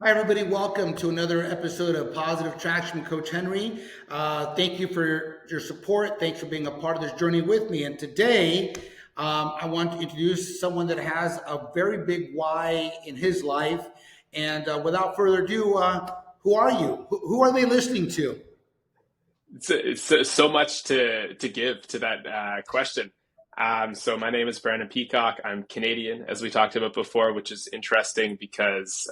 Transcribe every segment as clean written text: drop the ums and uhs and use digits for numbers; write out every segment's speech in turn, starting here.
Hi, everybody. Welcome to another episode of Positive Traction with Coach Henry. Thank you for your support. Thanks for being a part of this journey with me. And today, I want to introduce someone that has a very big why in his life. And without further ado, who are you? Who are they listening to? It's so much to give to that question. So my name is Brandon Peacock. I'm Canadian, as we talked about before, which is interesting because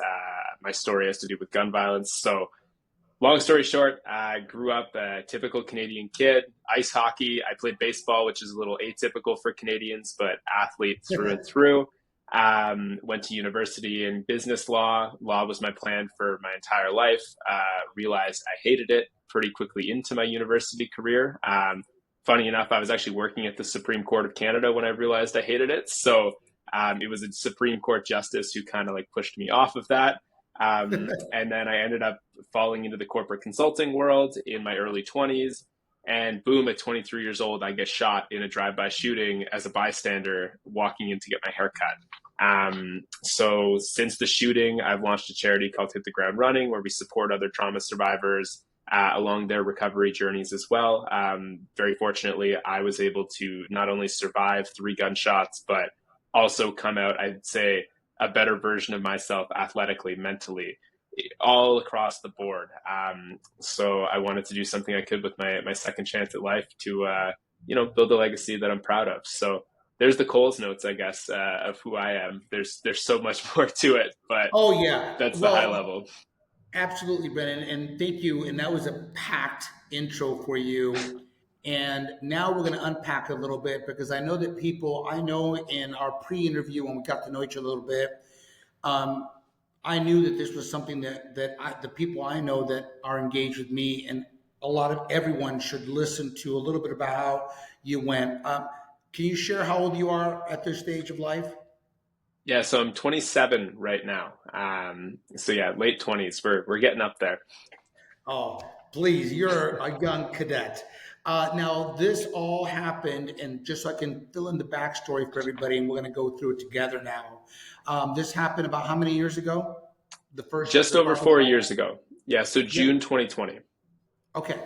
my story has to do with gun violence. So long story short, I grew up a typical Canadian kid. Ice hockey. I played baseball, which is a little atypical for Canadians, but athlete through and through. Went to university in business law. Law was my plan for my entire life. Realized I hated it pretty quickly into my university career. Funny enough, I was actually working at the Supreme Court of Canada when I realized I hated it. So it was a Supreme Court justice who kind of like pushed me off of that. And then I ended up falling into the corporate consulting world in my early 20s. And boom, at 23 years old, I get shot in a drive-by shooting as a bystander walking in to get my hair cut. So since the shooting, I've launched a charity called Hit the Ground Running, where we support other trauma survivors along their recovery journeys as well. Very fortunately, I was able to not only survive 3 gunshots, but also come out, I'd say, a better version of myself athletically, mentally, all across the board. So I wanted to do something I could with my second chance at life to, build a legacy that I'm proud of. So there's the Coles notes, I guess, of who I am. There's so much more to it, but Oh, yeah. that's the high Well, level. absolutely, Brennan. And thank you. And that was a packed intro for you. And now we're going to unpack a little bit because I know that people, I know in our pre interview when we got to know each other a little bit, um, I knew that this was something the people I know that are engaged with me and a lot of everyone should listen to a little bit about how you went. Can you share how old you are at this stage of life? Yeah, so I'm 27 right now. So yeah, late 20s. We're getting up there. Oh, please, you're a young cadet. Now, this all happened, and just so I can fill in the backstory for everybody, and we're going to go through it together now. This happened about how many years ago? Just The over barber. 4 years ago. Yeah, so Yeah. June 2020. Okay.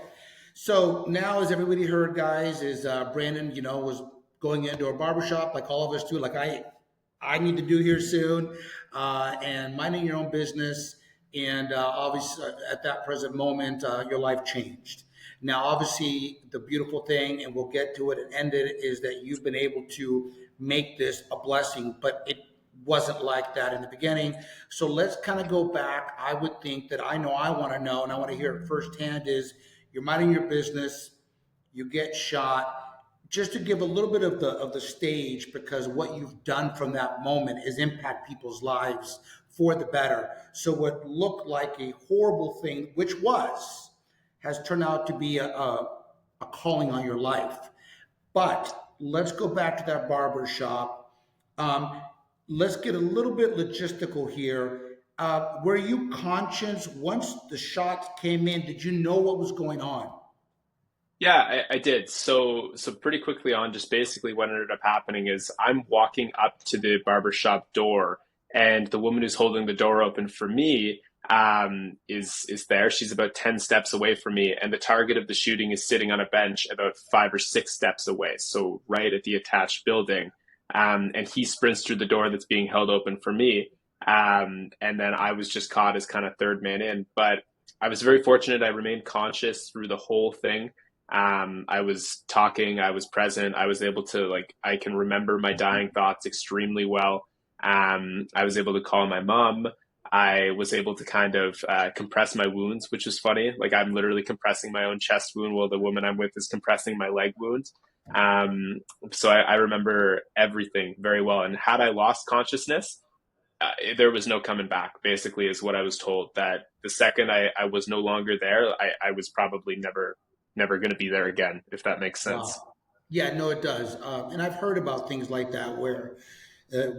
So now, as everybody heard, guys, is Brandon, was going into a barbershop like all of us do, like I need to do here soon, and minding your own business. And obviously, at that present moment, your life changed. Now, obviously, the beautiful thing, and we'll get to it and end it, is that you've been able to make this a blessing, but it wasn't like that in the beginning. So let's kind of go back. I would think that I know I want to know, and I want to hear it firsthand is you're minding your business, you get shot. Just to give a little bit of the stage, because what you've done from that moment is impact people's lives for the better. So what looked like a horrible thing, which was, has turned out to be a calling on your life. But let's go back to that barber shop. Um, let's get a little bit logistical here. Were you conscious once the shots came in? Did you know what was going on? Yeah, I did. So pretty quickly on, just basically what ended up happening is I'm walking up to the barbershop door, and the woman who's holding the door open for me is there. She's about 10 steps away from me, and the target of the shooting is sitting on a bench about 5 or 6 steps away, so right at the attached building. And he sprints through the door that's being held open for me. And then I was just caught as kind of third man in. But I was very fortunate. I remained conscious through the whole thing. I was talking, I was present, I was able to, like, I can remember my dying thoughts extremely well. I was able to call my mom. I was able to kind of compress my wounds, which was funny. Like, I'm literally compressing my own chest wound while the woman I'm with is compressing my leg wound. Um, so I remember everything very well. And had I lost consciousness, there was no coming back, basically, is what I was told. That the second I was no longer there, I was probably never going to be there again, if that makes sense. Wow. Yeah, no, it does. And I've heard about things like that where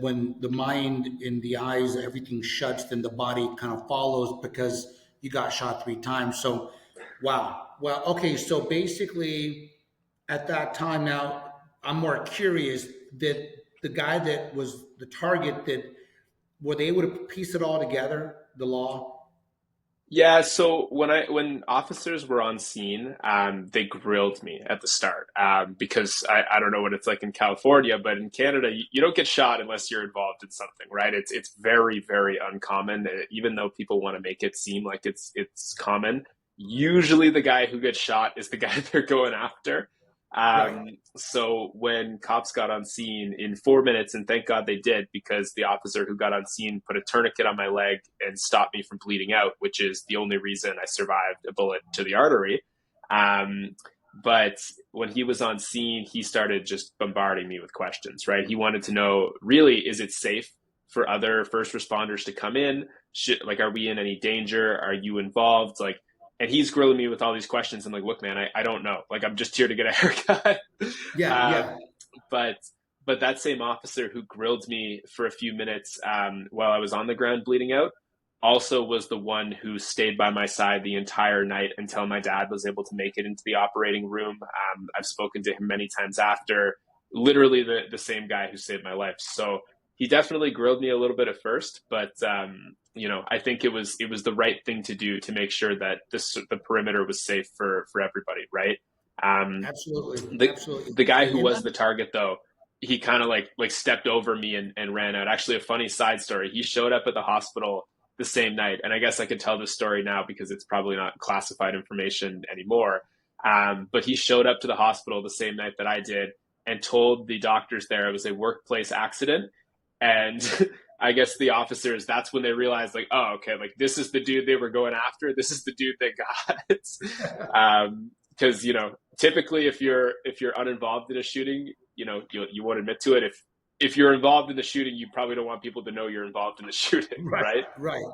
when the mind and the eyes, everything shuts, then the body kind of follows because you got shot 3 times. So, wow. Well, okay. So basically, at that time, now I'm more curious that the guy that was the target that were they able to piece it all together, the law? Yeah, so when officers were on scene, they grilled me at the start because I don't know what it's like in California, but in Canada, you don't get shot unless you're involved in something, right? It's very, very uncommon, even though people want to make it seem like it's common. Usually, the guy who gets shot is the guy they're going after. Right. So when cops got on scene in 4 minutes, and thank God they did, because the officer who got on scene put a tourniquet on my leg and stopped me from bleeding out, which is the only reason I survived a bullet to the artery. Um, but when he was on scene, he started just bombarding me with questions, right? He wanted to know, really, is it safe for other first responders to come in? Like, are we in any danger? Are you involved? Like, and he's grilling me with all these questions. I'm like, look, man, I don't know. Like, I'm just here to get a haircut. Yeah, yeah. um, but but that same officer who grilled me for a few minutes while I was on the ground bleeding out also was the one who stayed by my side the entire night until my dad was able to make it into the operating room. I've spoken to him many times after, literally the same guy who saved my life. So he definitely grilled me a little bit at first, but I think it was the right thing to do to make sure that the perimeter was safe for everybody, right? Um, Absolutely, the absolutely. the guy who And was that, the target though, he kind of like stepped over me and ran out. Actually, a funny side story. He showed up at the hospital the same night, and I guess I could tell this story now because it's probably not classified information anymore. But he showed up to the hospital the same night that I did and told the doctors there it was a workplace accident. And I guess the officers, that's when they realized, like, oh, okay, like this is the dude they were going after. This is the dude they got. Because typically if you're uninvolved in a shooting, you won't admit to it. If you're involved in the shooting, you probably don't want people to know you're involved in the shooting, right, right? right.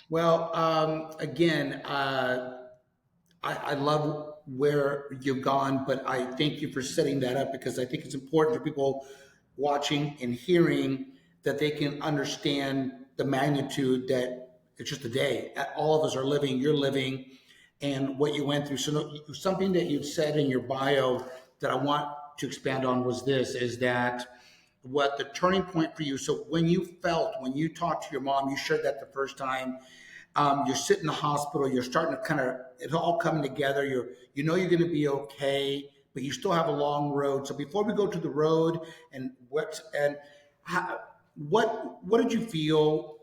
Well, again, I love where you've gone, but I thank you for setting that up because I think it's important for people watching and hearing that they can understand the magnitude that it's just a day. All of us are living, you're living, and what you went through. So something that you've said in your bio that I want to expand on was this, is that what the turning point for you. So when you talked to your mom, you shared that the first time, you're sitting in the hospital, you're starting to kind of, it's all coming together. You're going to be okay, but you still have a long road. So before we go to the road and how, what did you feel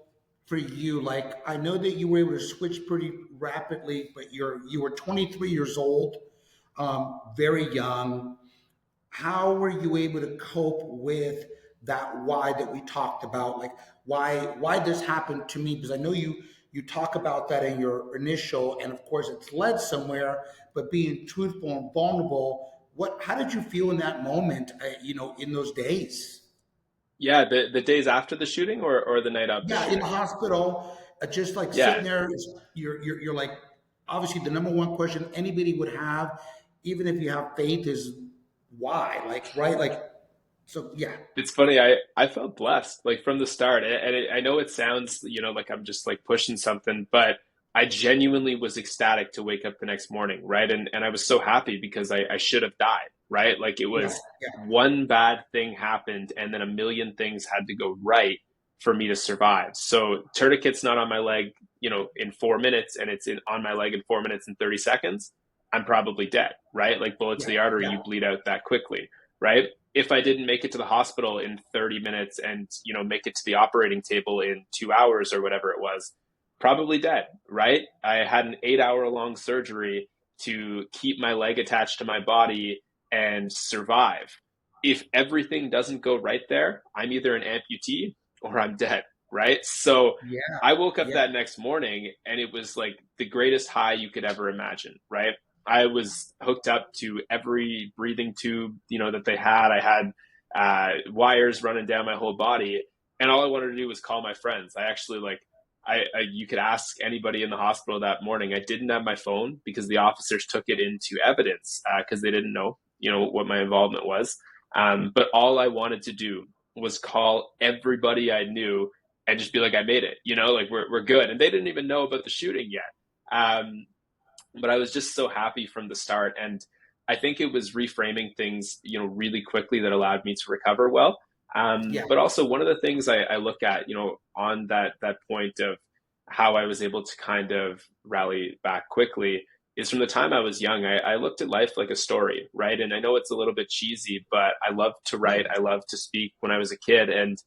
for you? Like, I know that you were able to switch pretty rapidly, but you were 23 years old, very young. How were you able to cope with that why that we talked about, like why this happened to me? Because I know you talk about that in your initial, and of course it's led somewhere, but being truthful and vulnerable, how did you feel in that moment, in those days? Yeah, the days after the shooting or the night of the Yeah, in the shooting. hospital, just like sitting Yeah, there, you're like, obviously the number one question anybody would have, even if you have faith, is why, like, right, like, so yeah. it's funny. I felt blessed like from the start, I know it sounds like I'm just like pushing something, but I genuinely was ecstatic to wake up the next morning, right? And I was so happy because I should have died, right? Like it Yeah, was yeah, one bad thing happened, and then a million things had to go right for me to survive. So tourniquet's not on my leg, in 4 minutes, and it's on my leg in 4 minutes and 30 seconds. I'm probably dead, right? Like bullet to yeah, the artery, yeah, you bleed out that quickly, right? If I didn't make it to the hospital in 30 minutes and make it to the operating table in 2 hours or whatever it was, probably dead, right? I had an 8 hour long surgery to keep my leg attached to my body and survive. If everything doesn't go right there, I'm either an amputee or I'm dead, right? So yeah, I woke up yeah, that next morning and it was like the greatest high you could ever imagine, right? I was hooked up to every breathing tube, that they had. I had wires running down my whole body, and all I wanted to do was call my friends. I actually you could ask anybody in the hospital that morning. I didn't have my phone because the officers took it into evidence because they didn't know, what my involvement was. But all I wanted to do was call everybody I knew and just be like, I made it, like we're good. And they didn't even know about the shooting yet. But I was just so happy from the start. And I think it was reframing things, really quickly that allowed me to recover well. Yeah, But also one of the things I look at, on that point of how I was able to kind of rally back quickly is from the time I was young, I looked at life like a story, right? And I know it's a little bit cheesy, but I loved to yeah, write. I loved to speak when I was a kid. And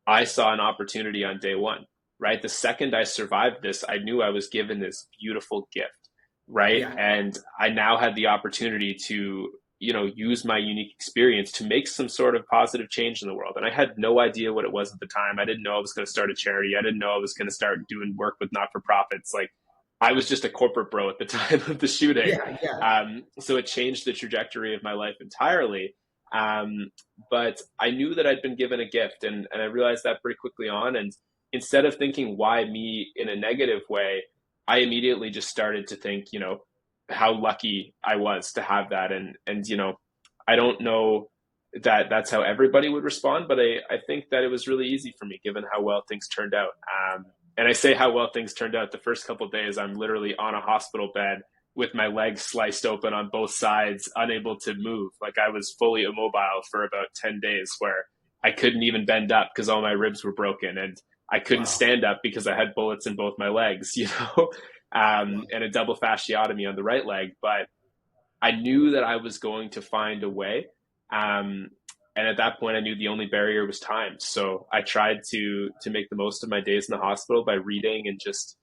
I saw an opportunity on day one, right? The second I survived this, I knew I was given this beautiful gift, right? yeah, And I now had the opportunity to, use my unique experience to make some sort of positive change in the world. And I had no idea what it was at the time. I didn't know I was going to start a charity. I didn't know I was going to start doing work with not for profits. Like, I was just a corporate bro at the time of the shooting. yeah, yeah. So it changed the trajectory of my life entirely. Um, but I knew that I'd been given a gift, and I realized that pretty quickly on. And instead of thinking, why me, in a negative way, I immediately just started to think, how lucky I was to have that. And I don't know that that's how everybody would respond, but I think that it was really easy for me given how well things turned out. And I say how well things turned out. The first couple of days, I'm literally on a hospital bed with my legs sliced open on both sides, unable to move. Like, I was fully immobile for about 10 days, where I couldn't even bend up because all my ribs were broken. And I couldn't Wow, stand up because I had bullets in both my legs, wow. and a double fasciotomy on the right leg. But I knew that I was going to find a way. Um, and at that point, I knew the only barrier was time. So I tried to make the most of my days in the hospital by reading and just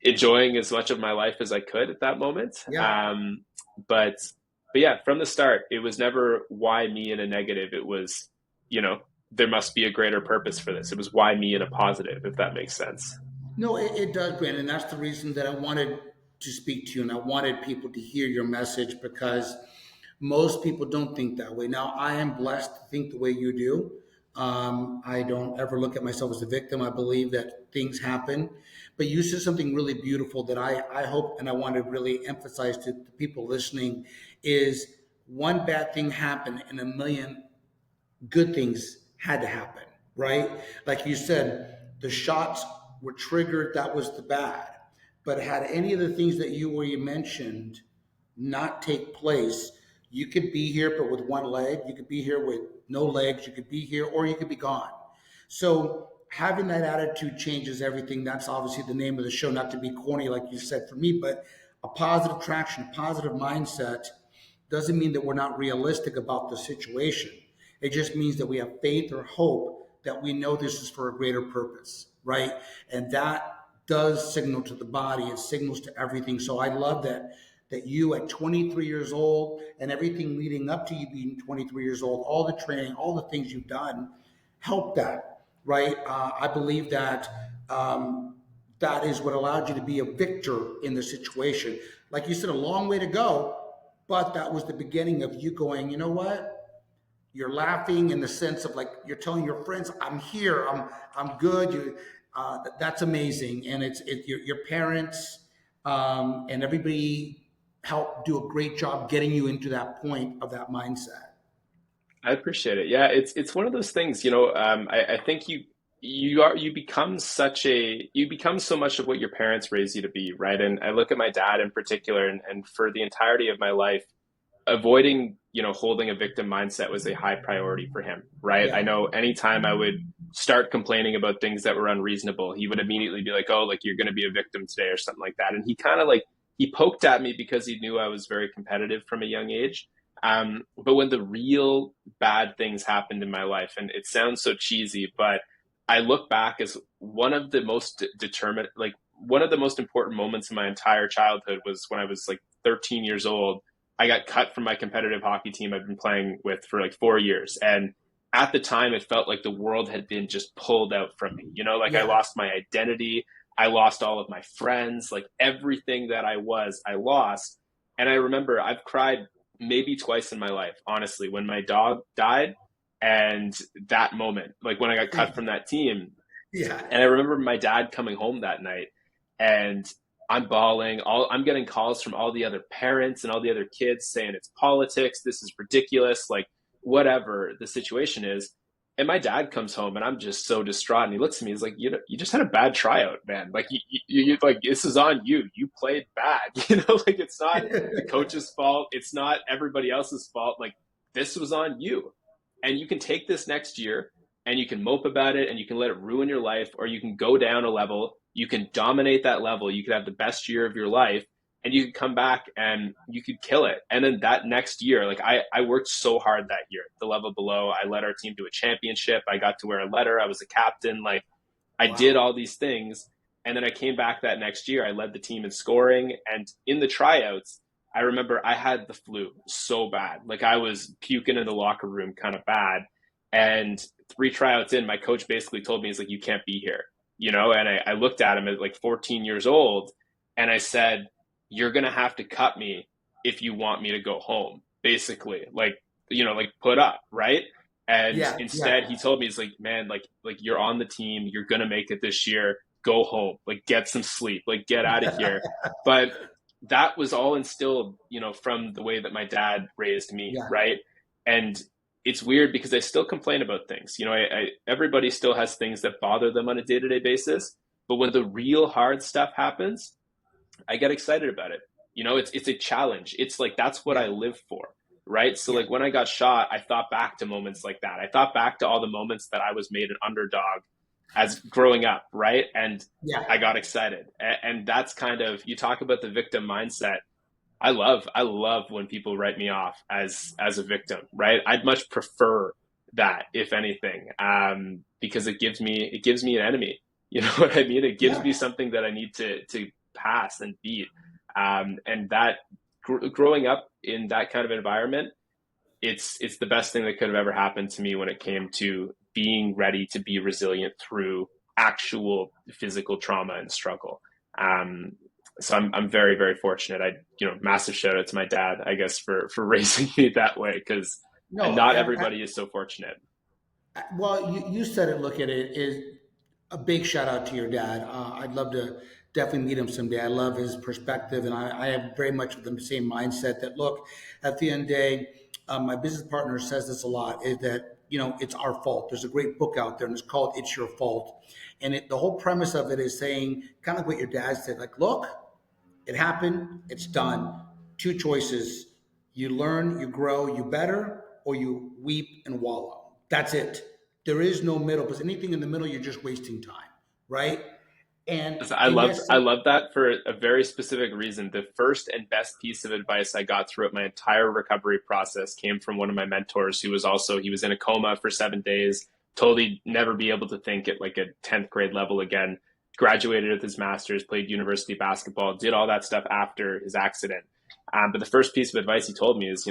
enjoying as much of my life as I could at that moment. Yeah. But yeah, from the start, it was never why me in a negative. It was, there must be a greater purpose for this. It was why me in a positive, if that makes sense. No, it does, Brandon. And that's the reason that I wanted to speak to you and I wanted people to hear your message because most people don't think that way. Now, I am blessed to think the way you do. I don't ever look at myself as a victim. I believe that things happen. But you said something really beautiful that I hope and I want to really emphasize to the people listening is one bad thing happened and a million good things had to happen, right? Like you said, the shots were triggered, that was the bad. But had any of the things that you mentioned not take place, you could be here, but with one leg, you could be here with no legs, you could be here, or you could be gone. So having that attitude changes everything. That's obviously the name of the show, not to be corny, like you said for me, but a positive traction, a positive mindset doesn't mean that we're not realistic about the situation. It just means that we have faith or hope that we know this is for a greater purpose, right? And that does signal to the body. It signals to everything. So I love that you at 23 years old and everything leading up to you being 23 years old, all the training, all the things you've done, help that, right? I believe that that is what allowed you to be a victor in the situation. Like you said, a long way to go, but that was the beginning of you going, you know what? You're laughing in the sense of like you're telling your friends, "I'm here. I'm good." That's amazing, and your parents and everybody helped do a great job getting you into that point of that mindset. I appreciate it. Yeah, it's one of those things, I think you become so much of what your parents raise you to be, right? And I look at my dad in particular, and for the entirety of my life, avoiding, holding a victim mindset was a high priority for him, right? I Yeah, know anytime I would start complaining about things that were unreasonable, he would immediately be like, "Oh, like you're going to be a victim today," or something like that. And he kind of like he poked at me because he knew I was very competitive from a young age. But when the real bad things happened in my life, and it sounds so cheesy, but I look back as one of the most determined, like one of the most important moments in my entire childhood was when I was like 13 years old. I got cut from my competitive hockey team I've been playing with for like 4 years. And at the time, it felt like the world had been just pulled out from me. Like I yeah, lost my identity. I lost all of my friends, like everything that I was, I lost. And I remember I've cried maybe twice in my life, honestly, when my dog died and that moment, like when I got cut from that team. yeah, And I remember my dad coming home that night and I'm bawling. I'm getting calls from all the other parents and all the other kids saying it's politics. This is ridiculous. Like whatever the situation is. And my dad comes home and I'm just so distraught. And he looks at me. He's like, you just had a bad tryout, man. Like like this is on you. You played bad. Like it's not the coach's fault. It's not everybody else's fault. Like this was on you. And you can take this next year and you can mope about it and you can let it ruin your life, or you can go down a level, you can dominate that level, you could have the best year of your life, and you could come back and you could kill it. And then that next year, like I worked so hard that year, the level below, I led our team to a championship. I got to wear a letter. I was a captain. Like I did Wow. all these things. And then I came back that next year. I led the team in scoring. And in the tryouts, I remember I had the flu so bad. Like I was puking in the locker room kind of bad. And three tryouts in, my coach basically told me, he's like, you can't be here, you know? And I looked at him at like 14 years old and I said, you're going to have to cut me if you want me to go home, basically. Like, you know, like put up, right? And Yeah, instead, yeah, he told me, he's like, man, like you're on the team, you're gonna make it this year. Go home, like get some sleep, like get out of here. But that was all instilled, you know, from the way that my dad raised me, yeah, right? And it's weird because I still complain about things. You know, everybody still has things that bother them on a day-to-day basis. But when the real hard stuff happens, I get excited about it. You know, it's a challenge. It's like that's what I yeah, live for, right? So yeah, like when I got shot, I thought back to moments like that. I thought back to all the moments that I was made an underdog as growing up, right? And yeah, I got excited. And that's kind of, you talk about the victim mindset. I love when people write me off as a victim, right? I'd much prefer that, if anything, because it gives me an enemy. You know what I mean? It gives yeah. me something that I need to pass and beat. And that growing up in that kind of environment, it's the best thing that could have ever happened to me when it came to being ready to be resilient through actual physical trauma and struggle. Um, so I'm very, very fortunate. Massive shout out to my dad, I guess, for raising me that way, because No, not everybody is so fortunate. well, you said it. Look at it. Is a big shout out to your dad. I'd love to definitely meet him someday. I love his perspective, and I have very much the same mindset. That look, at the end of the day, my business partner says this a lot. Is that it's our fault. There's a great book out there, and it's called "It's Your Fault," and the whole premise of it is saying kind of what your dad said. Like, look, it happened. It's done. Two choices. You learn, you grow, you better, or you weep and wallow. That's it. There is no middle, because anything in the middle, you're just wasting time, right? And I and love yes, I love that for a very specific reason. The first and best piece of advice I got throughout my entire recovery process came from one of my mentors, who was also, he was in a coma for 7 days, totally never be able to think at like a 10th grade level again. Graduated with his master's, played university basketball, did all that stuff after his accident. But the first piece of advice he told me is,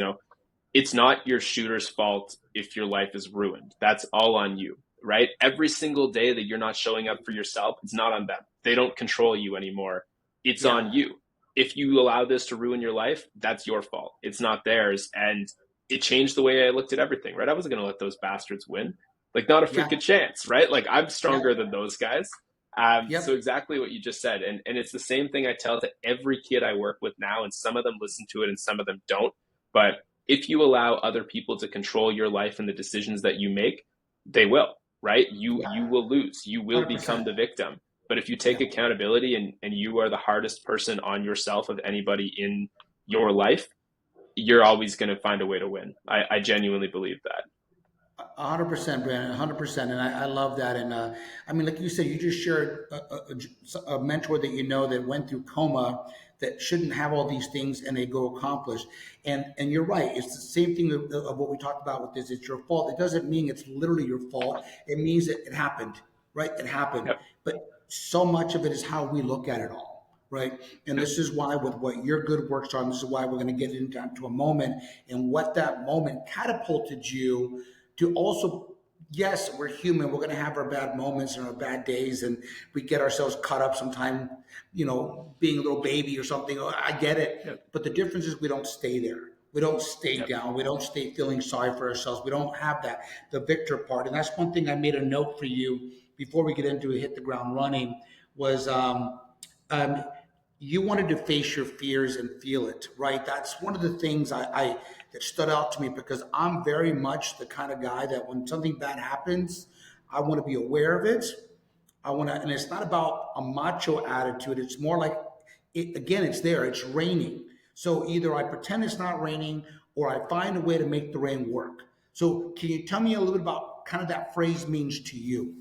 it's not your shooter's fault if your life is ruined. That's all on you, right? Every single day that you're not showing up for yourself, it's not on them. They don't control you anymore. It's yeah, on you. If you allow this to ruin your life, that's your fault. It's not theirs. And it changed the way I looked at everything, right? I wasn't going to let those bastards win. Like, not a yeah, freaking chance, right? Like, I'm yeah, stronger than those guys. So yep, exactly what you just said. And it's the same thing I tell to every kid I work with now. And some of them listen to it and some of them don't. But if you allow other people to control your life and the decisions that you make, they will, right? You yeah, will lose. You will become 100%. the victim. But if you take Yeah. accountability and you are the hardest person on yourself of anybody in your life, you're always going to find a way to win. I genuinely believe that. 100%, Brandon, 100%, and I love that. And I mean, like you said, you just shared a mentor that that went through coma, that shouldn't have all these things, and they go accomplish. And you're right. It's the same thing of what we talked about with this. It's your fault. It doesn't mean it's literally your fault. It means that it happened, right? It happened. Yep. But so much of it is how we look at it all, right? And Yep. this is why, with what your good works are, and this is why we're going to get into a moment, and what that moment catapulted you to also, yes, we're human. We're going to have our bad moments and our bad days, and we get ourselves caught up sometime, being a little baby or something. I get it. Yep. But the difference is we don't stay there. We don't stay Yep. down. We don't stay feeling sorry for ourselves. We don't have that, the victor part. And that's one thing I made a note for you before we get into it, hit the ground running, was um, you wanted to face your fears and feel it, right? That's one of the things I that stood out to me, because I'm very much the kind of guy that when something bad happens, I want to be aware of it. I want to, and it's not about a macho attitude. It's more like, again, it's there. It's raining. So either I pretend it's not raining, or I find a way to make the rain work. So can you tell me a little bit about kind of that phrase means to you.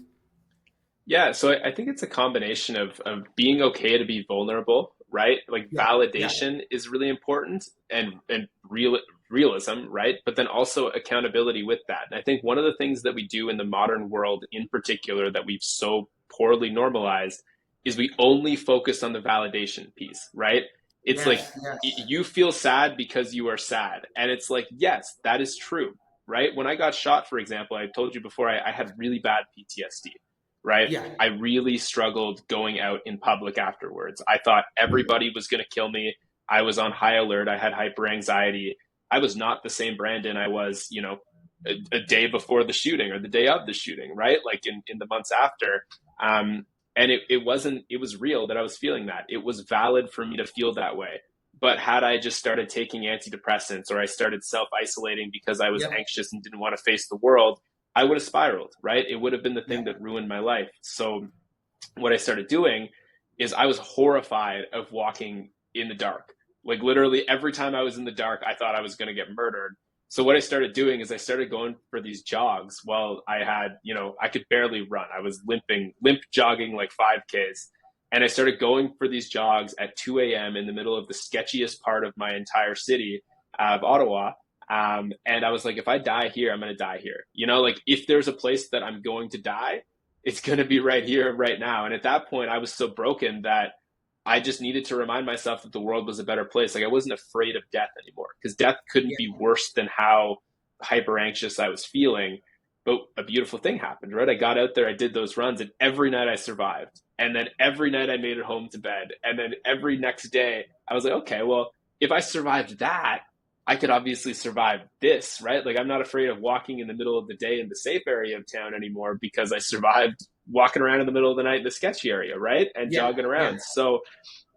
Yeah, so I think it's a combination of being okay to be vulnerable, right? Like Yeah, yeah, validation is really important, and realism, right? But then also accountability with that. And I think one of the things that we do in the modern world in particular that we've so poorly normalized is we only focus on the validation piece, right? It's like yes, yes, you feel sad because you are sad. And it's like, yes, that is true, right? When I got shot, for example, I told you before, I had really bad PTSD, right? yeah, I really struggled going out in public afterwards. I thought everybody was going to kill me. I was on high alert. I had hyper anxiety. I was not the same Brandon I was, a day before the shooting or the day of the shooting, right? Like in the months after. And it was real that I was feeling that. It was valid for me to feel that way. But had I just started taking antidepressants, or I started self isolating because I was yep, anxious and didn't want to face the world, I would have spiraled, right? It would have been the thing yep, that ruined my life. So what I started doing is I was horrified of walking in the dark. Like literally every time I was in the dark, I thought I was going to get murdered. So what I started doing is I started going for these jogs while I had, I could barely run. I was limp jogging like 5Ks. And I started going for these jogs at 2 a.m. in the middle of the sketchiest part of my entire city of Ottawa. And I was like, if I die here, I'm going to die here. Like if there's a place that I'm going to die, it's going to be right here, right now. And at that point, I was so broken that I just needed to remind myself that the world was a better place. Like I wasn't afraid of death anymore because death couldn't be yeah, worse than how hyper anxious I was feeling. But a beautiful thing happened, right? I got out there, I did those runs, and every night I survived. And then every night I made it home to bed. And then every next day, I was like, okay, well, if I survived that, I could obviously survive this, right? Like I'm not afraid of walking in the middle of the day in the safe area of town anymore because I survived walking around in the middle of the night in the sketchy area, right? And yeah, jogging yeah, around. So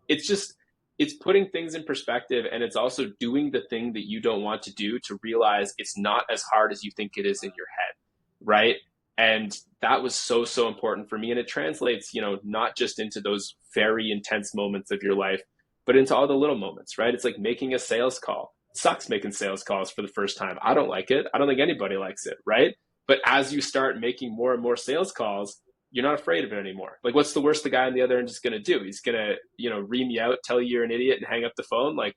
it's just it's putting things in perspective, and it's also doing the thing that you don't want to do to realize it's not as hard as you think it is in your head, right? And that was so important for me, and it translates, not just into those very intense moments of your life, but into all the little moments, right? It's like making a sales call. It sucks making sales calls for the first time. I don't like it. I don't think anybody likes it, right? But as you start making more and more sales calls, you're not afraid of it anymore. Like, what's the worst the guy on the other end is going to do? He's going to, ream you out, tell you you're an idiot, and hang up the phone. Like,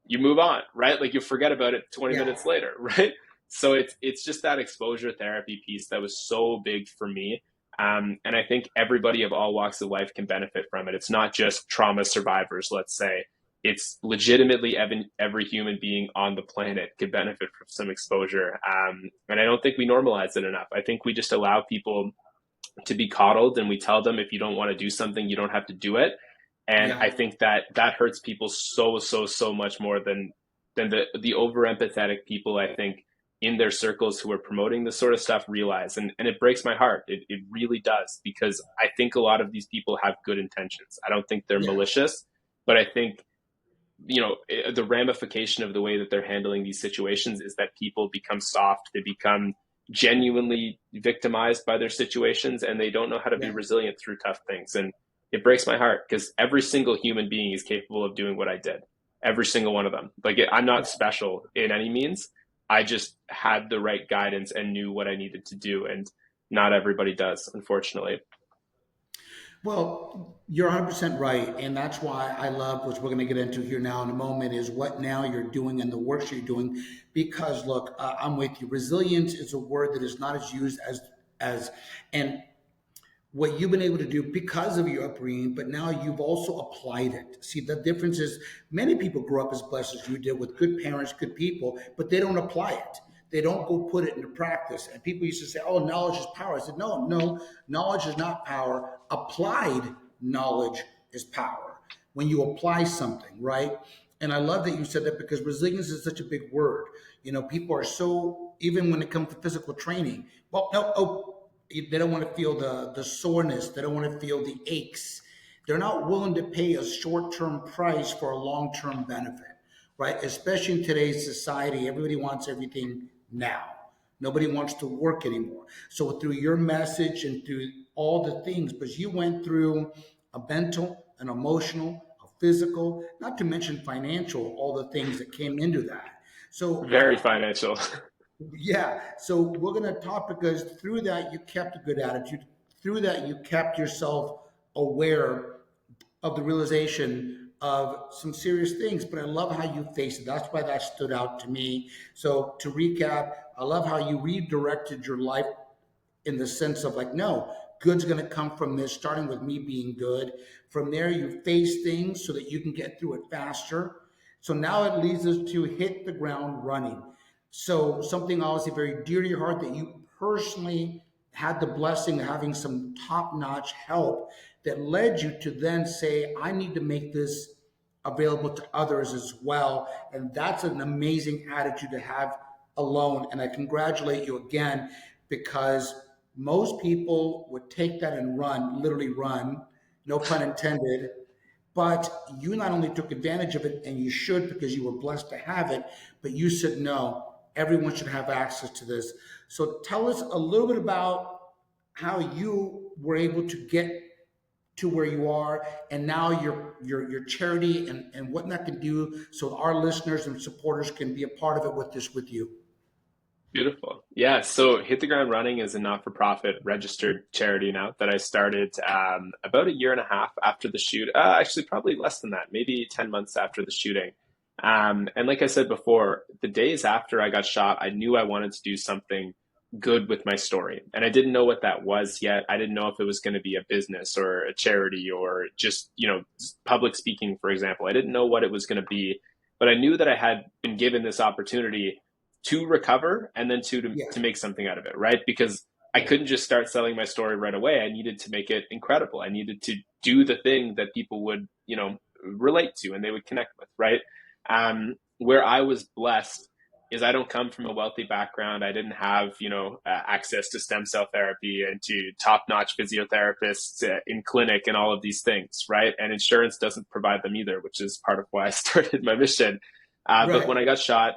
you move on, right? Like, you forget about it 20 yeah. minutes later, right? So it's just that exposure therapy piece that was so big for me. And I think everybody of all walks of life can benefit from it. It's not just trauma survivors, let's say. It's legitimately every human being on the planet could benefit from some exposure. And I don't think we normalize it enough. I think we just allow people to be coddled, and we tell them if you don't want to do something, you don't have to do it. And I Yeah. think that hurts people so much more than the over empathetic people, I think, in their circles who are promoting this sort of stuff realize. And it breaks my heart. It really does, because I think a lot of these people have good intentions. I don't think they're Yeah. malicious, but I think, the ramification of the way that they're handling these situations is that people become soft. They become genuinely victimized by their situations, and they don't know how to be Yeah. resilient through tough things. And it breaks my heart because every single human being is capable of doing what I did. Every single one of them. Like, I'm not special in any means. I just had the right guidance and knew what I needed to do. And not everybody does, unfortunately. Well, you're 100% right. And that's why I love, which we're going to get into here now in a moment, is what now you're doing and the work you're doing. Because look, I'm with you. Resilience is a word that is not as used as, and what you've been able to do because of your upbringing, but now you've also applied it. See, the difference is many people grow up as blessed as you did with good parents, good people, but they don't apply it. They don't go put it into practice. And people used to say, oh, knowledge is power. I said, no, no, knowledge is not power. Applied knowledge is power when you apply something, right? And I love that you said that because resilience is such a big word. People are so, even when it comes to physical training, well, no, oh, they don't want to feel the soreness. They don't want to feel the aches. They're not willing to pay a short-term price for a long-term benefit, right? Especially in today's society, everybody wants everything now. Nobody wants to work anymore. So through your message and through all the things, but you went through a mental, an emotional, a physical, not to mention financial, all the things that came into that. So Very financial. Yeah. So we're going to talk because through that, you kept a good attitude. Through that, you kept yourself aware of the realization of some serious things. But I love how you faced it. That's why that stood out to me. So to recap, I love how you redirected your life in the sense of like, no, good's going to come from this, starting with me being good. From there, you face things so that you can get through it faster. So now it leads us to hit the ground running. So something obviously very dear to your heart that you personally had the blessing of having some top-notch help that led you to then say, I need to make this available to others as well. And that's an amazing attitude to have alone. And I congratulate you again because most people would take that and run, literally run, no pun intended. But you not only took advantage of it, and you should because you were blessed to have it, but you said, no, everyone should have access to this. So tell us a little bit about how you were able to get to where you are and now your charity and what that can do so our listeners and supporters can be a part of it with this with you. Beautiful. Yeah. So Hit the Ground Running is a not-for-profit registered charity now that I started about a year and a half after the shoot. Actually, probably less than that, maybe 10 months after the shooting. And like I said before, the days after I got shot, I knew I wanted to do something good with my story. And I didn't know what that was yet. I didn't know if it was going to be a business or a charity or just, public speaking, for example. I didn't know what it was going to be, but I knew that I had been given this opportunity to recover and then to, to Yeah, to make something out of it, right? Because I couldn't just start selling my story right away. I needed to make it incredible. I needed to do the thing that people would, relate to and they would connect with, right? Where I was blessed is I don't come from a wealthy background. I didn't have, access to stem cell therapy and to top-notch physiotherapists in clinic and all of these things, right? And insurance doesn't provide them either, which is part of why I started my mission. But right. when I got shot,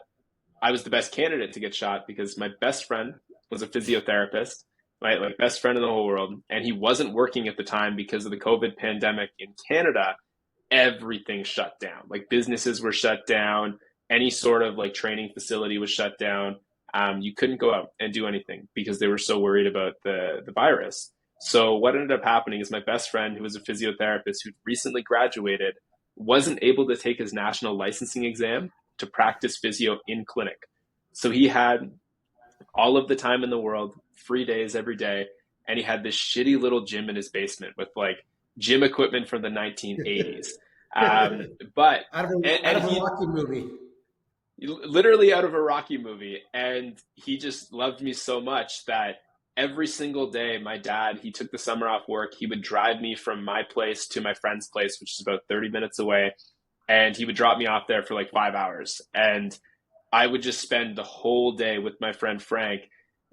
I was the best candidate to get shot because my best friend was a physiotherapist, right? Like best friend in the whole world. And he wasn't working at the time because of the COVID pandemic in Canada. Everything shut down. Like businesses were shut down. Any sort of like training facility was shut down. You couldn't go out and do anything because they were so worried about the virus. So what ended up happening is my best friend, who was a physiotherapist who recently graduated, wasn't able to take his national licensing exam to practice physio in clinic. So he had all of the time in the world, free days every day, and he had this shitty little gym in his basement with like gym equipment from the 1980s. But out of a and he Rocky movie. literally out of a Rocky movie, and he just loved me so much that every single day my dad, he took the summer off work, he would drive me from my place to my friend's place, which is about 30 minutes away, and he would drop me off there for like 5 hours. And I would just spend the whole day with my friend Frank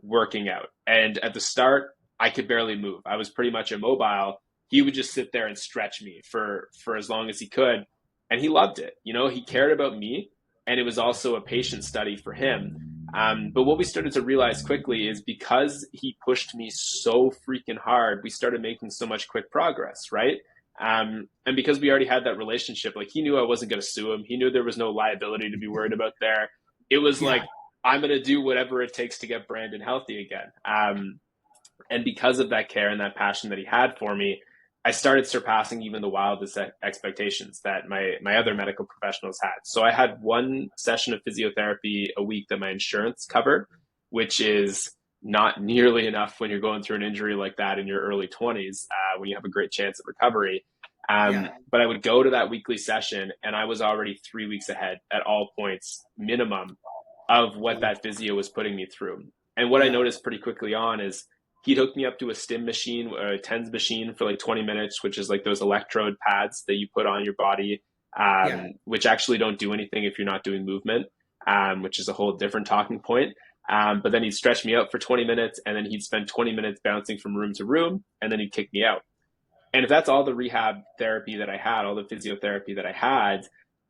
working out. And at the start, I could barely move. I was pretty much immobile. He would just sit there and stretch me for as long as he could. And he loved it. He cared about me. And it was also a patient study for him. But what we started to realize quickly is because he pushed me so freaking hard, we started making so much quick progress, right? And because we already had that relationship, like he knew I wasn't going to sue him. He knew there was no liability to be worried about there. It was Yeah, like, I'm going to do whatever it takes to get Brandon healthy again. And because of that care and that passion that he had for me, I started surpassing even the wildest expectations that my other medical professionals had. So I had one session of physiotherapy a week that my insurance covered, which is not nearly enough when you're going through an injury like that in your early 20s, when you have a great chance of recovery. yeah, But I would go to that weekly session and I was already 3 weeks ahead at all points minimum of what that physio was putting me through. And what I yeah, noticed pretty quickly on is he'd hook me up to a stim machine, a TENS machine for like 20 minutes, which is like those electrode pads that you put on your body, yeah, which actually don't do anything if you're not doing movement, which is a whole different talking point. But then he'd stretch me out for 20 minutes and then he'd spend 20 minutes bouncing from room to room and then he'd kick me out. And if that's all the rehab therapy that I had, all the physiotherapy that I had,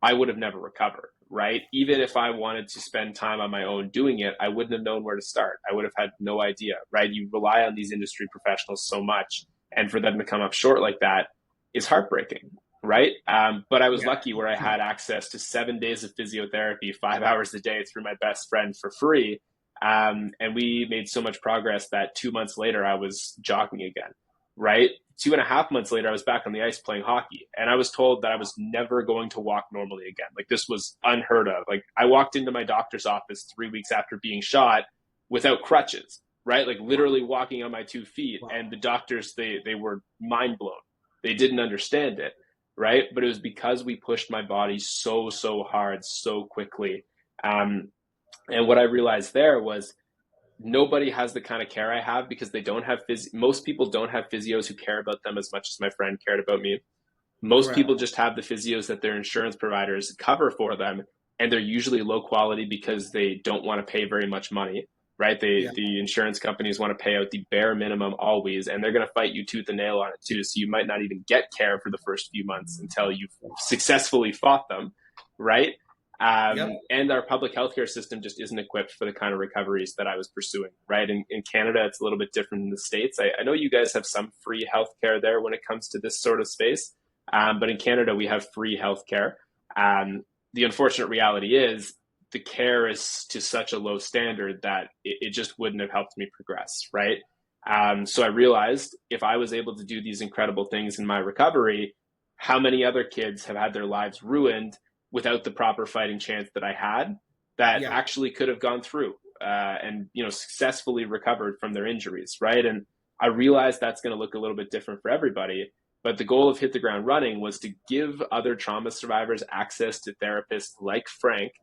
I would have never recovered, right? Even if I wanted to spend time on my own doing it, I wouldn't have known where to start. I would have had no idea, right? You rely on these industry professionals so much, and for them to come up short like that is heartbreaking, right? But I was yeah, lucky where I had access to 7 days of physiotherapy, 5 hours a day through my best friend for free. And we made so much progress that 2 months later, I was jogging again, right? 2.5 months later, I was back on the ice playing hockey. And I was told that I was never going to walk normally again. Like, this was unheard of. Like, I walked into my doctor's office 3 weeks after being shot without crutches, right? Like, literally walking on my 2 feet. Wow. And the doctors, they were mind blown. They didn't understand it, right? But it was because we pushed my body so hard, so quickly. And what I realized there was nobody has the kind of care I have because they don't have most people don't have physios who care about them as much as my friend cared about me. Most Correct. people just have the physios that their insurance providers cover for them, and they're usually low quality because they don't want to pay very much money, right? Yeah. The insurance companies want to pay out the bare minimum always, and they're going to fight you tooth and nail on it too. So you might not even get care for the first few months until you've successfully fought them, right? Yep. And our public healthcare system just isn't equipped for the kind of recoveries that I was pursuing, right? In Canada, it's a little bit different than the States. I know you guys have some free healthcare there when it comes to this sort of space, but in Canada, we have free healthcare. The unfortunate reality is the care is to such a low standard that it just wouldn't have helped me progress, right? So I realized if I was able to do these incredible things in my recovery, how many other kids have had their lives ruined without the proper fighting chance that I had that Yeah. actually could have gone through and successfully recovered from their injuries, right? And I realized that's going to look a little bit different for everybody. But the goal of Hit the Ground Running was to give other trauma survivors access to therapists like Frank,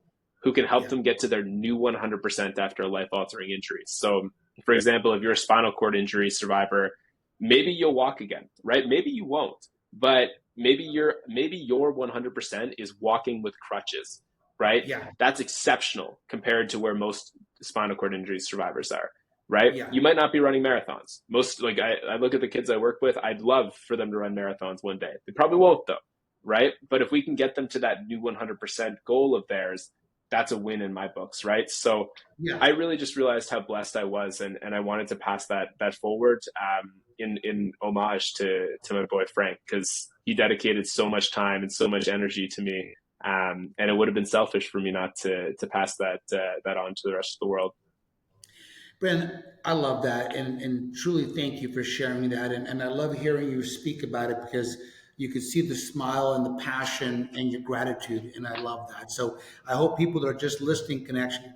who can help Yeah. them get to their new 100% after a life-altering injury. So, for example, if you're a spinal cord injury survivor, maybe you'll walk again, right? Maybe you won't, but maybe your 100% is walking with crutches, right? Yeah. That's exceptional compared to where most spinal cord injury survivors are, right? Yeah. You might not be running marathons. Most, like, I look at the kids I work with, I'd love for them to run marathons one day. They probably won't though, right? But if we can get them to that new 100% goal of theirs, that's a win in my books, right? So Yeah. I really just realized how blessed I was, and I wanted to pass that forward in homage to my boy Frank, because he dedicated so much time and so much energy to me, and it would have been selfish for me not to pass that on to the rest of the world. Brandon, I love that, and truly thank you for sharing that. And I love hearing you speak about it because you can see the smile and the passion and your gratitude, and I love that. So I hope people that are just listening can actually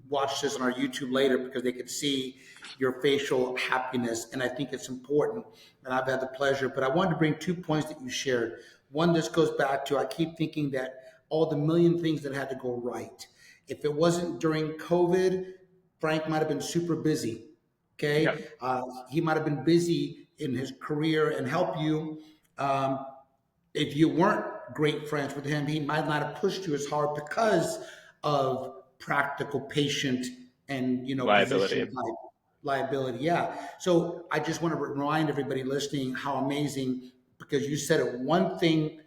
watch this on our YouTube later because they could see your facial happiness, and I think it's important. And I've had the pleasure, but I wanted to bring 2 points that you shared. One, this goes back to I keep thinking that all the million things that had to go right. If it wasn't during COVID, Frank might have been super busy. Yeah, Okay, he might have been busy in his career and help you. Um, if you weren't great friends with him, he might not have pushed you as hard because of practical, patient, and liability. position liability. Yeah. So I just want to remind everybody listening how amazing, because you said it one thing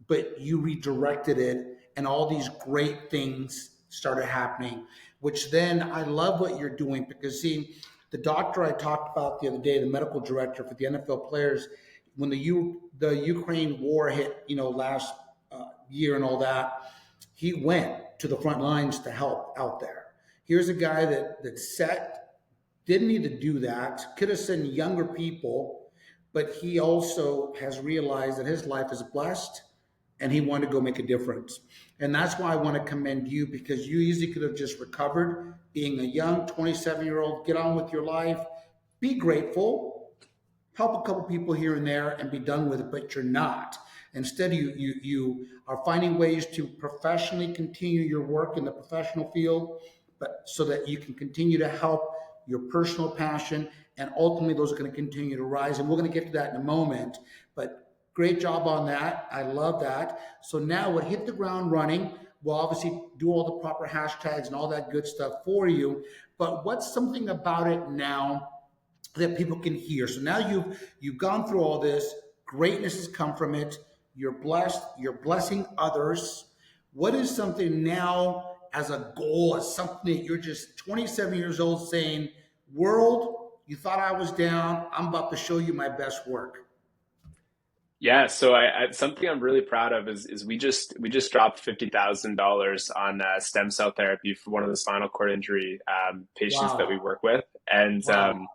but you redirected it and all these great things started happening, which then I love what you're doing because see, the doctor I talked about the other day, the medical director for the NFL players, when the Ukraine war hit, last year and all that, he went to the front lines to help out there. Here's a guy that set didn't need to do that, could have sent younger people, but he also has realized that his life is blessed and he wanted to go make a difference. And that's why I want to commend you because you easily could have just recovered being a young 27-year-old, get on with your life, be grateful, help a couple people here and there and be done with it, but you're not. Instead, you are finding ways to professionally continue your work in the professional field, but so that you can continue to help your personal passion, and ultimately those are going to continue to rise. And we're going to get to that in a moment. But great job on that. I love that. So now we'll hit the ground running. We'll obviously do all the proper hashtags and all that good stuff for you. But what's something about it now that people can hear? So now you've gone through all this. Greatness has come from it. You're blessed. You're blessing others. What is something now as a goal, as something that you're just 27 years old saying, world, you thought I was down. I'm about to show you my best work. Yeah, so something I'm really proud of is we just dropped $50,000 on stem cell therapy for one of the spinal cord injury patients that we Wow. work with, and Wow.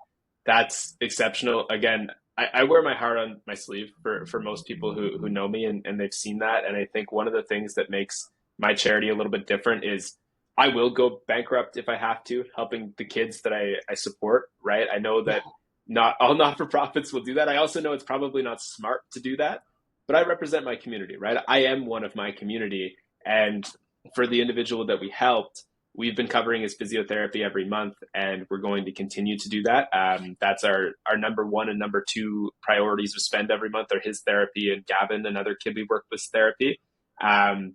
that's exceptional. Again, I wear my heart on my sleeve for most people who know me, and they've seen that. And I think one of the things that makes my charity a little bit different is I will go bankrupt if I have to, helping the kids that I support. Right? I know Yeah. that not all not for profits will do that. I also know it's probably not smart to do that, but I represent my community, right? I am one of my community. And for the individual that we helped, we've been covering his physiotherapy every month, and we're going to continue to do that. That's our number one and number two priorities of spend every month are his therapy and Gavin, another kid we work with, therapy.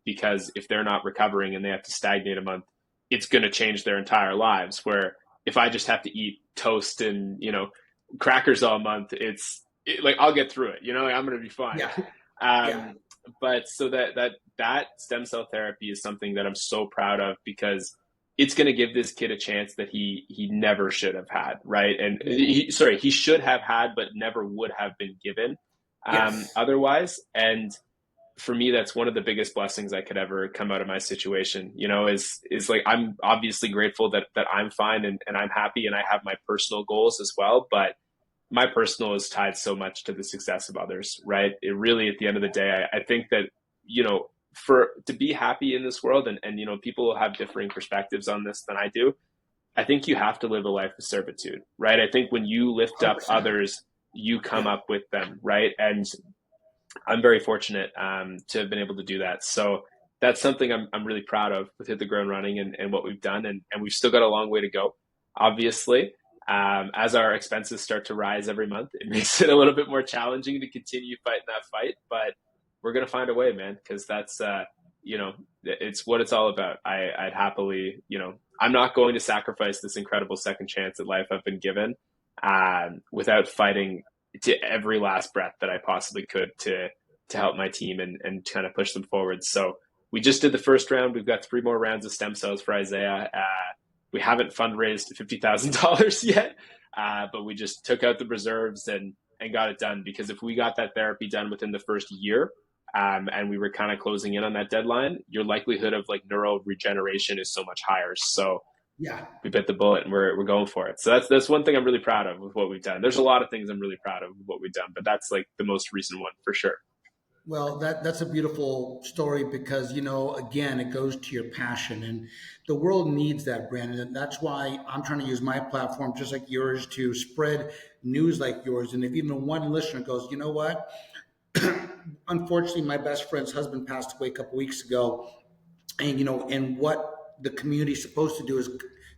Because if they're not recovering and they have to stagnate a month, it's going to change their entire lives. Where if I just have to eat toast and crackers all month, like I'll get through it. Like, I'm gonna be fine. Yeah. Yeah. Um, but so that stem cell therapy is something that I'm so proud of because it's going to give this kid a chance that he never should have had, right? And he should have had, but never would have been given Yes. otherwise. And for me, that's one of the biggest blessings I could ever come out of my situation. Is like I'm obviously grateful that I'm fine and I'm happy and I have my personal goals as well, but my personal is tied so much to the success of others, right? It really, at the end of the day, I think that, for to be happy in this world, and people will have differing perspectives on this than I do. I think you have to live a life of servitude, right? I think when you lift up 100%. others, you come Yeah. up with them, right? And I'm very fortunate to have been able to do that. So that's something I'm really proud of with Hit the Ground Running and what we've done. And we've still got a long way to go, obviously. As our expenses start to rise every month, it makes it a little bit more challenging to continue fighting that fight. But we're going to find a way, man, because it's what it's all about. I'd happily, I'm not going to sacrifice this incredible second chance at life I've been given without fighting to every last breath that I possibly could to help my team and kind of push them forward. So we just did the first round. We've got 3 more rounds of stem cells for Isaiah. We haven't fundraised $50,000 yet, but we just took out the reserves and got it done because if we got that therapy done within the first year, and we were kind of closing in on that deadline, your likelihood of like neural regeneration is so much higher. So Yeah. we bit the bullet and we're going for it. So that's one thing I'm really proud of with what we've done. There's a lot of things I'm really proud of with what we've done, but that's like the most recent one for sure. Well, that's a beautiful story because again, it goes to your passion, and the world needs that, Brandon. And that's why I'm trying to use my platform, just like yours, to spread news like yours. And if even one listener goes, you know what? Unfortunately, my best friend's husband passed away a couple weeks ago, and what the community is supposed to do is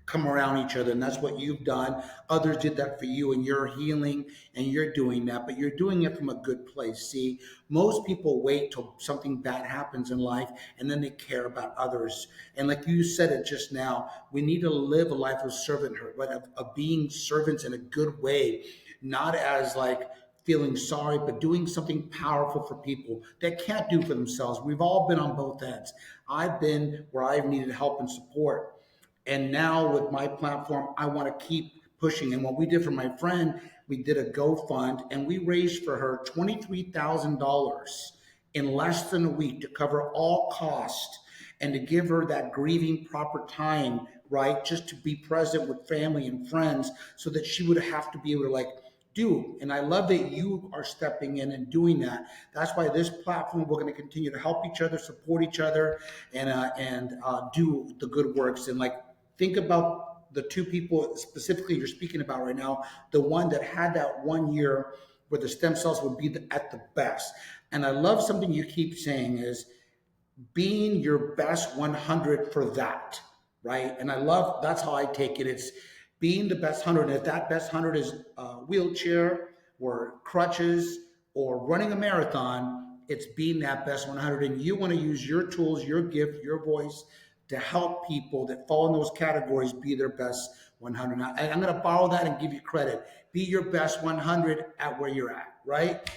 come around each other, and that's what you've done. Others did that for you, and you're healing and you're doing that, but you're doing it from a good place. See, most people wait till something bad happens in life and then they care about others. And like you said it just now, we need to live a life of servanthood, right? Of being servants in a good way, not as like feeling sorry, but doing something powerful for people that can't do for themselves. We've all been on both ends. I've been where I've needed help and support. And now with my platform, I want to keep pushing. And what we did for my friend, we did a GoFund and we raised for her $23,000 in less than a week to cover all costs and to give her that grieving proper time, right? Just to be present with family and friends so that she would have to be able to like do. And I love that you are stepping in and doing that. That's why this platform, we're going to continue to help each other, support each other, and do the good works. And like, think about the two people specifically you're speaking about right now. The one that had that 1 year where the stem cells would be at the best. And I love something you keep saying is being your best 100 for that, right? And I love that's how I take it. It's being the best 100. And if that best 100 is a wheelchair or crutches or running a marathon, it's being that best 100. And you want to use your tools, your gift, your voice to help people that fall in those categories be their best 100. Now, I'm going to borrow that and give you credit. Be your best 100 at where you're at, right?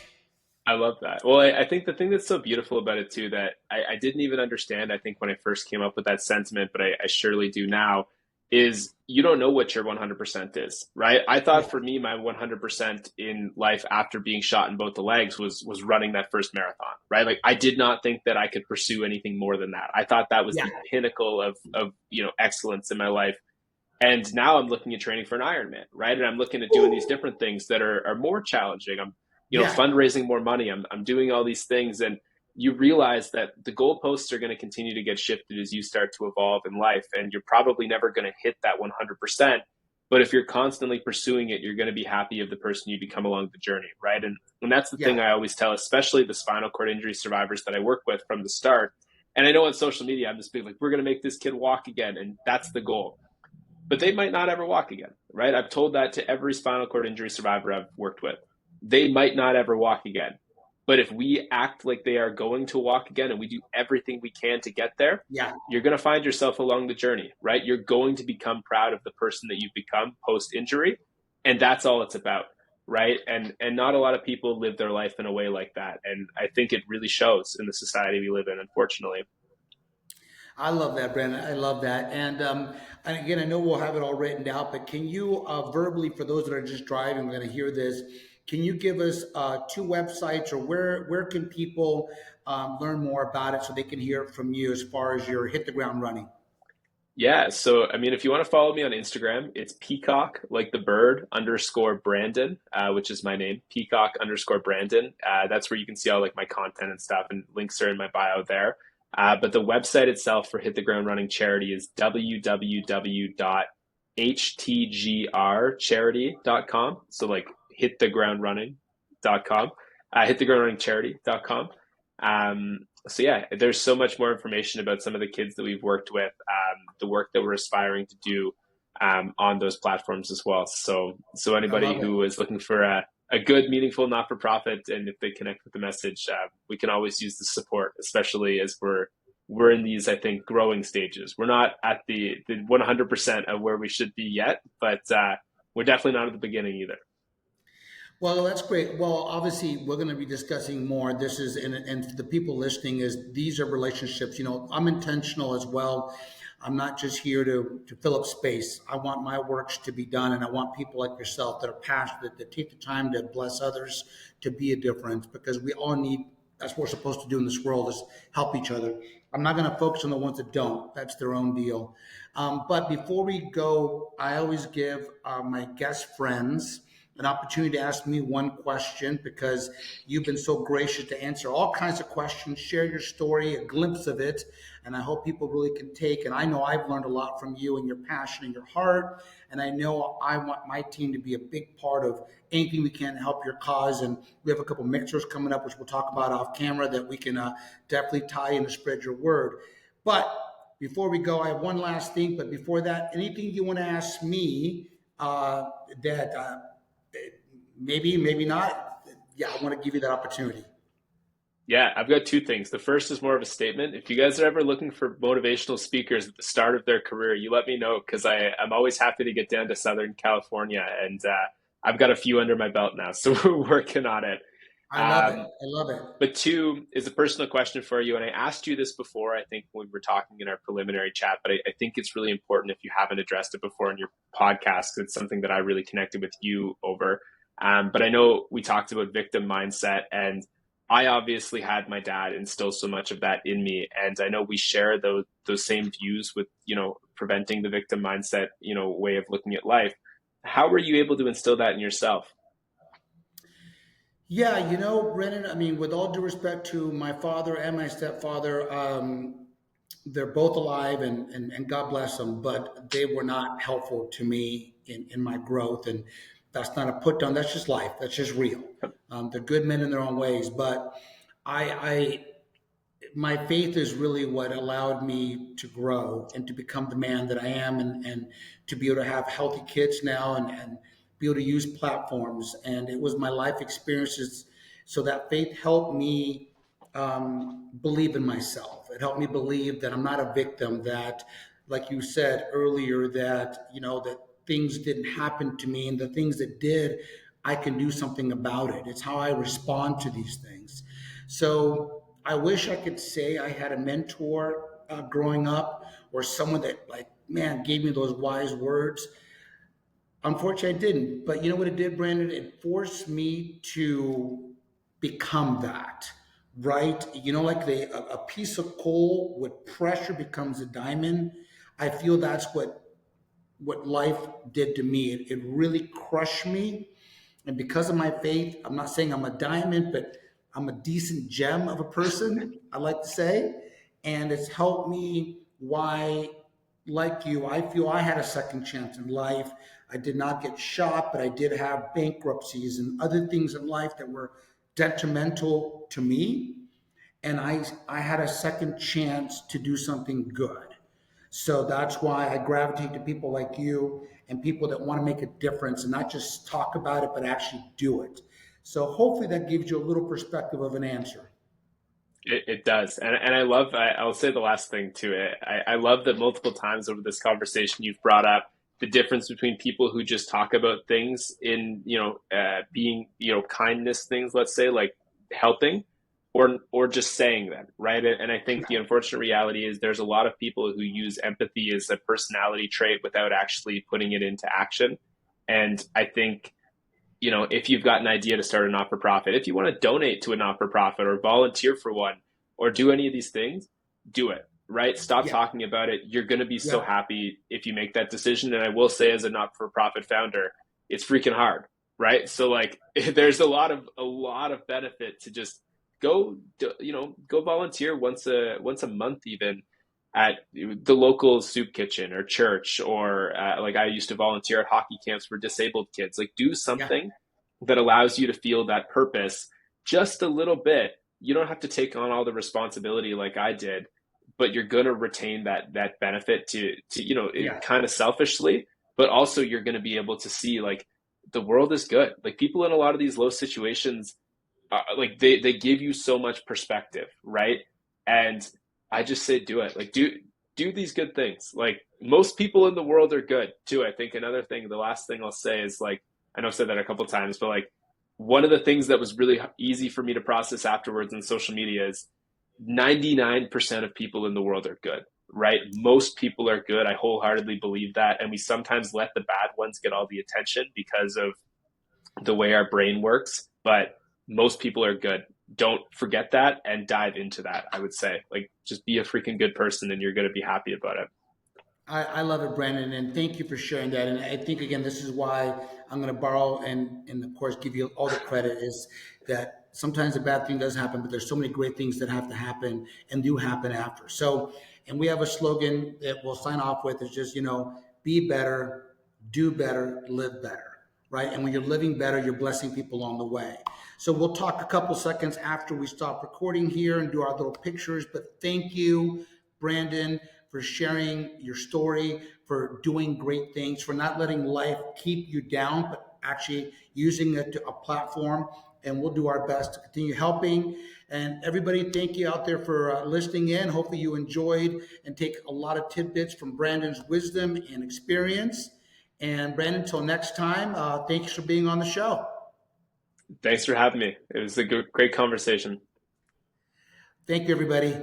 I love that. Well, I think the thing that's so beautiful about it too that I didn't even understand, I think when I first came up with that sentiment, but I surely do now, is you don't know what your 100% is, right? I Yeah. thought for me, my 100% in life after being shot in both the legs was running that first marathon, right? Like I did not think that I could pursue anything more than that. I thought that was Yeah. the pinnacle of excellence in my life. And now I'm looking at training for an Ironman, right? And I'm looking at doing these different things that are more challenging. I'm, Yeah. fundraising more money. I'm doing all these things. And you realize that the goalposts are going to continue to get shifted as you start to evolve in life. And you're probably never going to hit that 100%. But if you're constantly pursuing it, you're going to be happy of the person you become along the journey, right? And that's the Yeah. thing I always tell, especially the spinal cord injury survivors that I work with from the start. And I know on social media, I'm just being like, we're going to make this kid walk again. And that's the goal, but they might not ever walk again, right? I've told that to every spinal cord injury survivor I've worked with. They might not ever walk again. But if we act like they are going to walk again and we do everything we can to get there, Yeah. you're going to find yourself along the journey, right? You're going to become proud of the person that you've become post injury. And that's all it's about, right? And not a lot of people live their life in a way like that. And I think it really shows in the society we live in, unfortunately. I love that, Brandon. I love that. And again, I know we'll have it all written out, but can you verbally, for those that are just driving, we're going to hear this. Can you give us two websites, or where can people learn more about it so they can hear it from you as far as your hit the ground running? Yeah. So, I mean, if you want to follow me on Instagram, it's Peacock, like the bird, underscore Brandon, which is my name, Peacock underscore Brandon. That's where you can see all like my content and stuff, and links are in my bio there. But the website itself for Hit the Ground Running Charity is www.htgrcharity.com. So, like hitthegroundrunning.com, hitthegroundrunningcharity.com. So yeah, there's so much more information about some of the kids that we've worked with, the work that we're aspiring to do on those platforms as well. So I anybody love it. who is looking for a good, meaningful not-for-profit, and if they connect with the message, we can always use the support, especially as we're in these, I think, growing stages. We're not at the 100% of where we should be yet, but we're definitely not at the beginning either. Well, that's great. Well, obviously, we're going to be discussing more. This is, and for the people listening, is these are relationships. You know, I'm intentional as well. I'm not just here to fill up space. I want my works to be done, and I want people like yourself that are passionate, that take the time to bless others, to be a difference, because we all need. That's what we're supposed to do in this world, is help each other. I'm not going to focus on the ones that don't. That's their own deal. But before we go, I always give my guest friends an opportunity to ask me one question, because you've been so gracious to answer all kinds of questions, share your story, a glimpse of it. And I hope people really can take, and I know I've learned a lot from you and your passion and your heart. And I know I want my team to be a big part of anything we can to help your cause. And we have a couple mixers coming up, which we'll talk about off camera, that we can definitely tie in to spread your word. But before we go, I have one last thing. But before that, anything you want to ask me that maybe, maybe not. Yeah, I want to give you that opportunity. Yeah, I've got two things. The first is more of a statement. If you guys are ever looking for motivational speakers at the start of their career, you let me know, because I'm always happy to get down to Southern California, and I've got a few under my belt now, so we're working on it. I love it. Um, I love it. but two is a personal question for you, and I asked you this before, I think, when we were talking in our preliminary chat, but I think it's really important if you haven't addressed it before in your podcast. It's something that I really connected with you over. But I know we talked about victim mindset, and I obviously had my dad instill so much of that in me, and I know we share those same views with preventing the victim mindset way of looking at life. How were you able to instill that in yourself? Yeah, Brennan, I mean, with all due respect to my father and my stepfather, they're both alive, and God bless them, but they were not helpful to me in my growth. And that's not a put down. That's just life. That's just real. They're good men in their own ways, but I my faith is really what allowed me to grow and to become the man that I am, and to be able to have healthy kids now, and be able to use platforms. And it was my life experiences. So that faith helped me believe in myself. It helped me believe that I'm not a victim, that, like you said earlier, that, that things didn't happen to me, and the things that did, I can do something about it. It's how I respond to these things. So I wish I could say I had a mentor growing up, or someone that like, man, gave me those wise words. Unfortunately, I didn't. But you know what it did, Brandon? It forced me to become that, right? You know, like a piece of coal with pressure becomes a diamond. I feel that's what life did to me. It really crushed me. And because of my faith, I'm not saying I'm a diamond, but I'm a decent gem of a person, I like to say. And it's helped me why, like you, I feel I had a second chance in life. I did not get shot, but I did have bankruptcies and other things in life that were detrimental to me. And I had a second chance to do something good. So that's why I gravitate to people like you and people that want to make a difference and not just talk about it, but actually do it. So hopefully that gives you a little perspective of an answer. It does. And I love, I'll say the last thing to it. I love that multiple times over this conversation you've brought up the difference between people who just talk about things in, being, kindness things, let's say, like helping, or just saying them, right? And I think the unfortunate reality is there's a lot of people who use empathy as a personality trait without actually putting it into action. And I think if you've got an idea to start a not for profit, if you want to donate to a not for profit or volunteer for one or do any of these things, do it, right? Stop Yeah. talking about it. You're going to be so Yeah. happy if you make that decision. And I will say, as a not for profit founder, it's freaking hard, right? So, like, there's a lot of benefit to just go volunteer once a month, even at the local soup kitchen or church, or like I used to volunteer at hockey camps for disabled kids. Like, do Yeah. something that allows you to feel that purpose just a little bit. You don't have to take on all the responsibility like I did, but you're going to retain that benefit to Yeah. kind of selfishly, but also you're going to be able to see like the world is good. Like, people in a lot of these low situations, like they give you so much perspective, right? And I just say do it. Like, do these good things. Like, most people in the world are good too. I think another thing, the last thing I'll say is, like, I know I've said that a couple of times, but like, one of the things that was really easy for me to process afterwards in social media is 99% of people in the world are good, right? Most people are good. I wholeheartedly believe that. And we sometimes let the bad ones get all the attention because of the way our brain works, but most people are good. Don't forget that and dive into that. I would say, like, just be a freaking good person and you're going to be happy about it. I love it, Brandon, and thank you for sharing that. And I think again, this is why I'm going to borrow and of course give you all the credit. Is that sometimes a bad thing does happen, but there's so many great things that have to happen and do happen after. So, and we have a slogan that we'll sign off with. Is just be better, do better, live better, right? And when you're living better, you're blessing people along the way. So we'll talk a couple seconds after we stop recording here and do our little pictures. But thank you, Brandon, for sharing your story, for doing great things, for not letting life keep you down, but actually using it to a platform. And we'll do our best to continue helping. And everybody, thank you out there for listening in. Hopefully, you enjoyed and take a lot of tidbits from Brandon's wisdom and experience. And Brandon, until next time, thanks for being on the show. Thanks for having me. It was a great conversation. Thank you, everybody.